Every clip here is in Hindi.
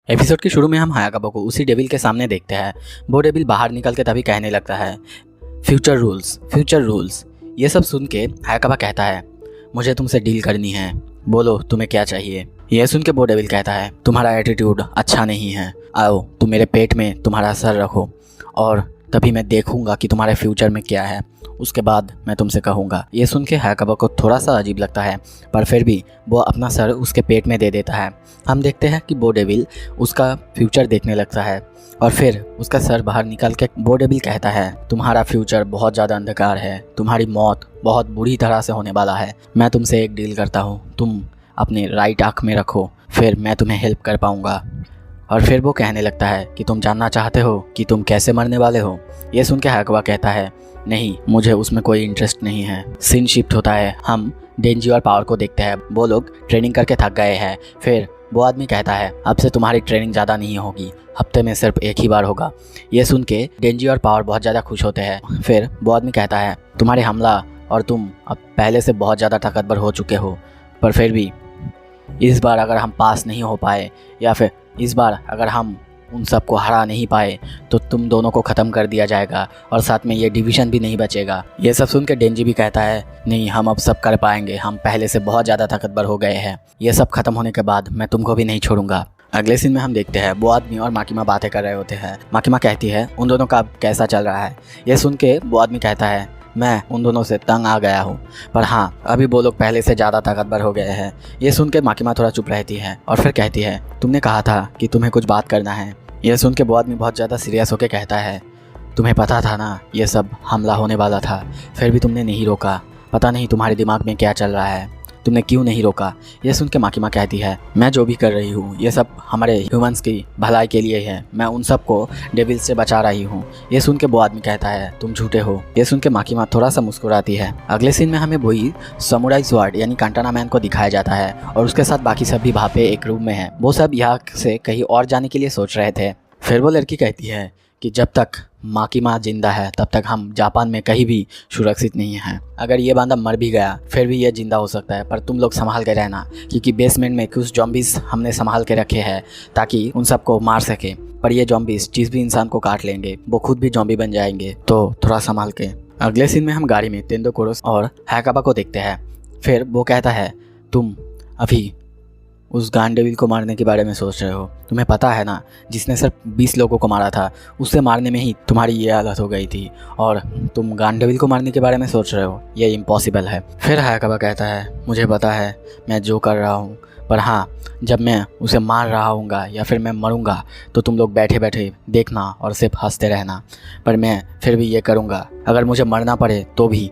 एपिसोड के शुरू में हम हायाकाबा को उसी डेविल के सामने देखते हैं। वो डेविल बाहर निकल के तभी कहने लगता है फ्यूचर रूल्स। ये सब सुन के हायाकाबा कहता है मुझे तुमसे डील करनी है, बोलो तुम्हें क्या चाहिए। यह सुन के वो डेविल कहता है तुम्हारा एटीट्यूड अच्छा नहीं है, आओ तुम मेरे पेट में तुम्हारा सर रखो और तभी मैं देखूंगा कि तुम्हारे फ्यूचर में क्या है, उसके बाद मैं तुमसे कहूँगा। ये सुन के हायाकाबा को थोड़ा सा अजीब लगता है, पर फिर भी वो अपना सर उसके पेट में दे देता है। हम देखते हैं कि वो डेविल उसका फ्यूचर देखने लगता है और फिर उसका सर बाहर निकाल के वो डेविल कहता है तुम्हारा फ्यूचर बहुत ज़्यादा अंधकार है, तुम्हारी मौत बहुत बुरी तरह से होने वाला है। मैं तुमसे एक डील करता हूँ, तुम अपने राइट आँख में रखो, फिर मैं तुम्हें हेल्प कर पाऊँगा। और फिर वो कहने लगता है कि तुम जानना चाहते हो कि तुम कैसे मरने वाले हो। ये सुन के हायाकाबा कहता है नहीं, मुझे उसमें कोई इंटरेस्ट नहीं है। सीन शिफ्ट होता है, हम डेंजी और पावर को देखते हैं। वो लोग ट्रेनिंग करके थक गए हैं। फिर वो आदमी कहता है अब से तुम्हारी ट्रेनिंग ज़्यादा नहीं होगी, हफ्ते में सिर्फ एक ही बार होगा। ये सुन के डेंजी और पावर बहुत ज़्यादा खुश होते हैं। फिर वो आदमी कहता है तुम्हारे हमला और तुम अब पहले से बहुत ज़्यादा ताकतवर हो चुके हो, पर फिर भी इस बार अगर हम पास नहीं हो पाए या फिर इस बार अगर हम उन सबको हरा नहीं पाए तो तुम दोनों को ख़त्म कर दिया जाएगा और साथ में ये डिवीज़न भी नहीं बचेगा। ये सब सुन के डेंजी भी कहता है नहीं, हम अब सब कर पाएंगे, हम पहले से बहुत ज़्यादा ताकतवर हो गए हैं। ये सब खत्म होने के बाद मैं तुमको भी नहीं छोड़ूंगा। अगले सीन में हम देखते हैं वो आदमी और माकिमा बातें कर रहे होते हैं। माकिमा कहती है उन दोनों का कैसा चल रहा है। ये सुन के वो आदमी कहता है मैं उन दोनों से तंग आ गया हूँ, पर हाँ अभी वो लोग पहले से ज़्यादा ताकतवर हो गए हैं। ये सुन के माकिमा थोड़ा चुप रहती है और फिर कहती है तुमने कहा था कि तुम्हें कुछ बात करना है। यह सुन के वो आदमी बहुत ज़्यादा सीरियस होकर कहता है तुम्हें पता था ना ये सब हमला होने वाला था, फिर भी तुमने नहीं रोका। पता नहीं तुम्हारे दिमाग में क्या चल रहा है, तुमने क्यों नहीं रोका। यह सुन के माकिमा कहती है मैं जो भी कर रही हूँ ये सब हमारे ह्यूमंस की भलाई के लिए है, मैं उन सबको डेविल्स से बचा रही हूँ। ये सुन के वो आदमी कहता है तुम झूठे हो। ये सुन के माकिमा थोड़ा सा मुस्कुराती है। अगले सीन में हमें वही समुराई स्वॉर्ड यानी कांटाना मैन को दिखाया जाता है और उसके साथ बाकी सब भी वहाँ पे एक रूम में है। वो सब यहाँ से कहीं और जाने के लिए सोच रहे थे। फिर वो लड़की कहती है कि जब तक माकिमा जिंदा है तब तक हम जापान में कहीं भी सुरक्षित नहीं हैं। अगर ये बंदा मर भी गया फिर भी ये जिंदा हो सकता है, पर तुम लोग संभाल के रहना क्योंकि बेसमेंट में कुछ जॉम्बीज हमने संभाल के रखे हैं ताकि उन सबको मार सके। पर ये जॉम्बीज जिस भी इंसान को काट लेंगे वो खुद भी जॉम्बी बन जाएंगे, तो थोड़ा संभाल के। अगले सीन में हम गाड़ी में तेंदो कोरोस और हायाकाबा को देखते हैं। फिर वो कहता है तुम अभी उस गांड डेविल को मारने के बारे में सोच रहे हो। तुम्हें पता है ना जिसने सिर्फ 20 लोगों को मारा था उससे मारने में ही तुम्हारी ये हालत हो गई थी और तुम गांड डेविल को मारने के बारे में सोच रहे हो, ये इम्पॉसिबल है। फिर हायाकाबा कहता है मुझे पता है मैं जो कर रहा हूँ, पर हाँ जब मैं उसे मार रहा हूँगा या फिर मैं मरूँगा तो तुम लोग बैठे बैठे देखना और सिर्फ हंसते रहना, पर मैं फिर भी ये करूँगा अगर मुझे मरना पड़े तो भी।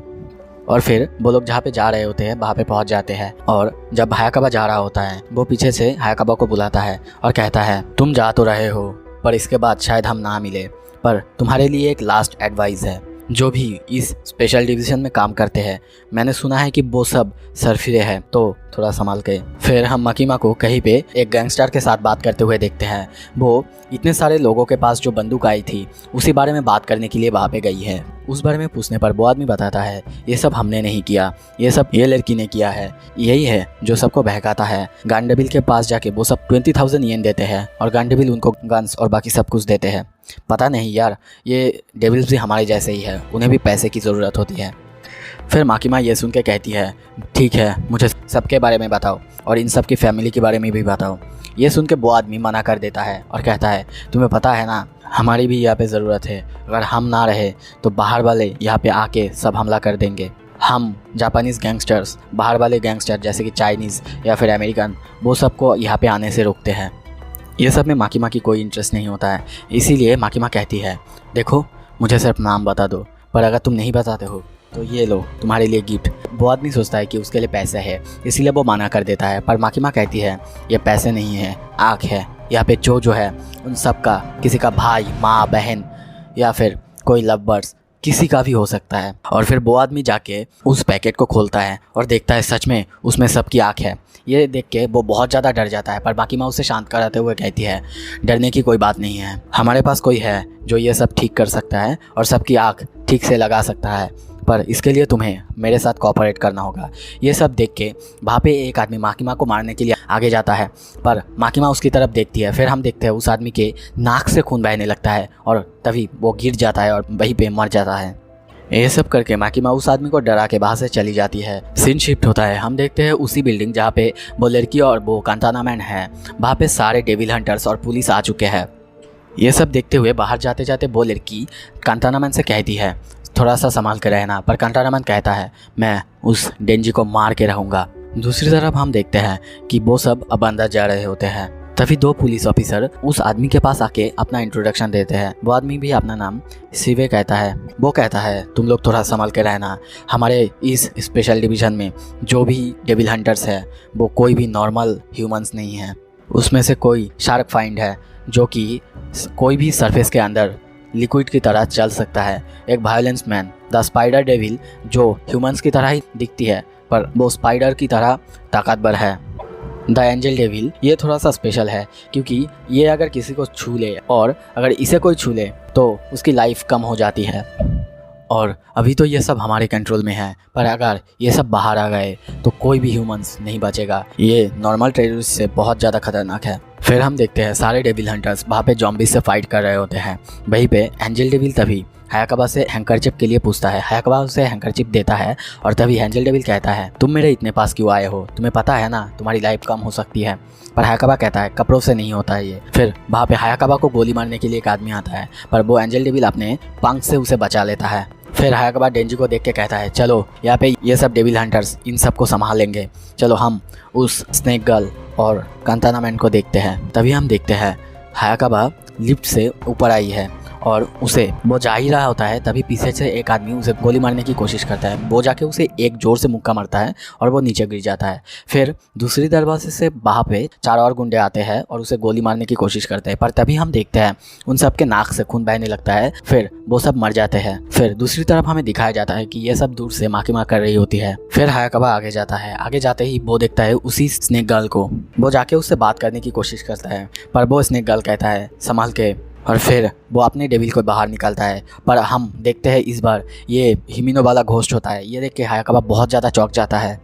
और फिर वो लोग जहाँ पे जा रहे होते हैं वहाँ पे पहुँच जाते हैं और जब हायाकाबा जा रहा होता है वो पीछे से हायाकाबा को बुलाता है और कहता है तुम जा तो रहे हो पर इसके बाद शायद हम ना मिले, पर तुम्हारे लिए एक लास्ट एडवाइस है। जो भी इस स्पेशल डिवीज़न में काम करते हैं मैंने सुना है कि वो सब सरफिरे हैं, तो थोड़ा संभाल के। फिर हम माकिमा को कहीं पे एक गैंगस्टर के साथ बात करते हुए देखते हैं। वो इतने सारे लोगों के पास जो बंदूक आई थी उसी बारे में बात करने के लिए वहाँ पे गई है। उस बारे में पूछने पर वो आदमी बताता है ये सब हमने नहीं किया, ये सब ये लड़की ने किया है, यही है जो सबको बहकाता है। गांड डेविल के पास जाके वो सब 20,000 येन देते हैं और गांड डेविल उनको गन्स और बाकी सब कुछ देते हैं। पता नहीं यार, ये डेविल्स भी हमारे जैसे ही है, उन्हें भी पैसे की ज़रूरत होती है। फिर माकिमा ये सुन के कहती है ठीक है मुझे सबके बारे में बताओ और इन सब की फैमिली के बारे में भी बताओ। ये सुन के वो आदमी मना कर देता है और कहता है तुम्हें पता है ना हमारी भी यहाँ पे ज़रूरत है, अगर हम ना रहे तो बाहर वाले यहाँ पे आके सब हमला कर देंगे। हम जापानीज़ गैंगस्टर्स बाहर वाले गैंगस्टर जैसे कि चाइनीज़ या फिर अमेरिकन वो सबको यहाँ पे आने से रोकते हैं। ये सब में माकिमा की कोई इंटरेस्ट नहीं होता है, इसीलिए माकिमा कहती है देखो मुझे सिर्फ नाम बता दो, पर अगर तुम नहीं बताते हो तो ये लो तुम्हारे लिए गिफ्ट। वो आदमी सोचता है कि उसके लिए पैसे है इसीलिए वो मना कर देता है, पर माकिमा कहती है ये पैसे नहीं है, आँख है। यहाँ पे जो है उन सब का किसी का भाई माँ बहन या फिर कोई लव बर्ड्स किसी का भी हो सकता है। और फिर वो आदमी जाके उस पैकेट को खोलता है और देखता है सच में उसमें सबकी आँख है। ये देख के वो बहुत ज़्यादा डर जाता है, पर माकिमा उसे शांत कराते हुए कहती है डरने की कोई बात नहीं है, हमारे पास कोई है जो ये सब ठीक कर सकता है और सबकी आँख ठीक से लगा सकता है। पर इसके लिए तुम्हें मेरे साथ कोऑपरेट करना होगा। ये सब देख के वहाँ पे एक आदमी माकिमा को मारने के लिए आगे जाता है, पर माकिमा उसकी तरफ देखती है। फिर हम देखते हैं उस आदमी के नाक से खून बहने लगता है और तभी वो गिर जाता है और वहीं पे मर जाता है। ये सब करके माकिमा उस आदमी को डरा के वहाँ से चली जाती है। सीन शिफ्ट होता है, हम देखते हैं उसी बिल्डिंग जहाँ पे वो लड़की और वो कांताना मैन है, वहाँ पे सारे डेविल हंटर्स और पुलिस आ चुके हैं। ये सब देखते हुए बाहर जाते जाते वो लड़की कांताना मैन से कहती है थोड़ा सा संभाल के रहना, पर कांताना मैन कहता है मैं उस डेंजी को मार के रहूँगा। दूसरी तरफ हम देखते हैं कि वो सब अब अंदर जा रहे होते हैं। तभी दो पुलिस ऑफिसर उस आदमी के पास आके अपना इंट्रोडक्शन देते हैं। वो आदमी भी अपना नाम शिवे कहता है। वो कहता है तुम लोग थोड़ा संभाल के रहना, हमारे इस स्पेशल डिवीज़न में जो भी डेविल हंटर्स है वो कोई भी नॉर्मल ह्यूमंस नहीं है। उसमें से कोई शार्क फाइंड है जो कि कोई भी सरफेस के अंदर लिक्विड की तरह चल सकता है। एक violence man the spider devil जो ह्यूमंस की तरह ही दिखती है पर वो स्पाइडर की तरह ताकतवर है। द एंजल डेविल ये थोड़ा सा स्पेशल है क्योंकि ये अगर किसी को छू ले और अगर इसे कोई छू ले तो उसकी लाइफ कम हो जाती है। और अभी तो ये सब हमारे कंट्रोल में है, पर अगर ये सब बाहर आ गए तो कोई भी ह्यूमंस नहीं बचेगा। ये नॉर्मल टेररिस्ट से बहुत ज़्यादा खतरनाक है। फिर हम देखते हैं सारे डेविल हंटर्स वहाँ पे जॉम्बीज से फाइट कर रहे होते हैं। वहीं पे एंजल डेविल तभी हायाकाबा से हैंकरचिप के लिए पूछता है। हायाकाबा उसे हैंकरचिप देता है और तभी एंजल डेविल कहता है तुम मेरे इतने पास क्यों आए हो, तुम्हें पता है ना तुम्हारी लाइफ कम हो सकती है। पर हायाकाबा कहता है कपड़ों से नहीं होता है ये। फिर वहाँ पे हायाकाबा को गोली मारने के लिए एक आदमी आता है, पर वो एंजल डेविल अपने पंख से उसे बचा लेता है। फिर हायाकाबा डेंजी को देख के कहता है चलो यहाँ पे ये सब डेविल हंटर्स इन सब को संभाल लेंगे, चलो हम उस स्नेक गर्ल और कांताना मैन को देखते हैं। तभी हम देखते हैं हायाकाबा लिफ्ट से ऊपर आई है और उसे वो जा ही रहा होता है, तभी पीछे से एक आदमी उसे गोली मारने की कोशिश करता है। वो जाके उसे एक जोर से मुक्का मारता है और वो नीचे गिर जाता है। फिर दूसरी दरवाजे से वहाँ पे 4 और गुंडे आते हैं और उसे गोली मारने की कोशिश करते हैं, पर तभी हम देखते हैं उन सब के नाक से खून बहने लगता है। फिर वो सब मर जाते हैं। फिर दूसरी तरफ हमें दिखाया जाता है कि ये सब दूर से माकिमा कर रही होती है। फिर हायाकाबा आगे जाता है। आगे जाते ही वो देखता है उसी स्नेक गर्ल को। वो जाके उससे बात करने की कोशिश करता है, पर वो स्नेक गर्ल कहता है संभाल के, और फिर वो अपने डेविल को बाहर निकालता है। पर हम देखते हैं इस बार ये हिमिनो वाला घोस्ट होता है। ये देख के हायाकाबा बहुत ज़्यादा चौंक जाता है।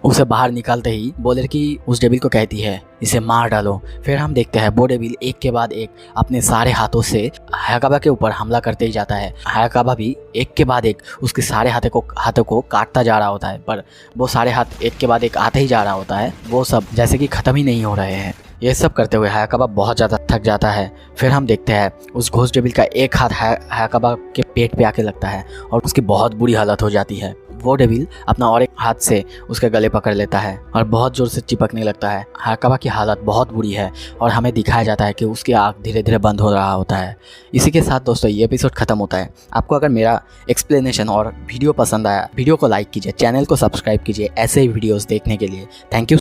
उसे बाहर निकालते ही वो लड़की उस डेविल को कहती है इसे मार डालो। फिर हम देखते हैं वो डेविल एक के बाद एक अपने सारे हाथों से हायाकाबा के ऊपर हमला करते ही जाता है। हायाकाबा भी एक के बाद एक उसके सारे हाथों को काटता जा रहा होता है, पर वो सारे हाथ एक के बाद एक आते ही जा रहा होता है। वो सब जैसे कि ख़त्म ही नहीं हो रहे हैं। ये सब करते हुए हायाकाबा बहुत ज़्यादा थक जाता है। फिर हम देखते हैं उस घोस्ट डेविल का एक हाथ हायाकाबा के पेट पे आके लगता है और उसकी बहुत बुरी हालत हो जाती है। वो डेविल अपना और एक हाथ से उसके गले पकड़ लेता है और बहुत ज़ोर से चिपकने लगता है। हायाकाबा की हालत बहुत बुरी है और हमें दिखाया जाता है कि उसकी आँख धीरे धीरे बंद हो रहा होता है। इसी के साथ दोस्तों ये एपिसोड खत्म होता है। आपको अगर मेरा एक्सप्लेनेशन और वीडियो पसंद आया, वीडियो को लाइक कीजिए, चैनल को सब्सक्राइब कीजिए ऐसे ही वीडियोज़ देखने के लिए। Thank you.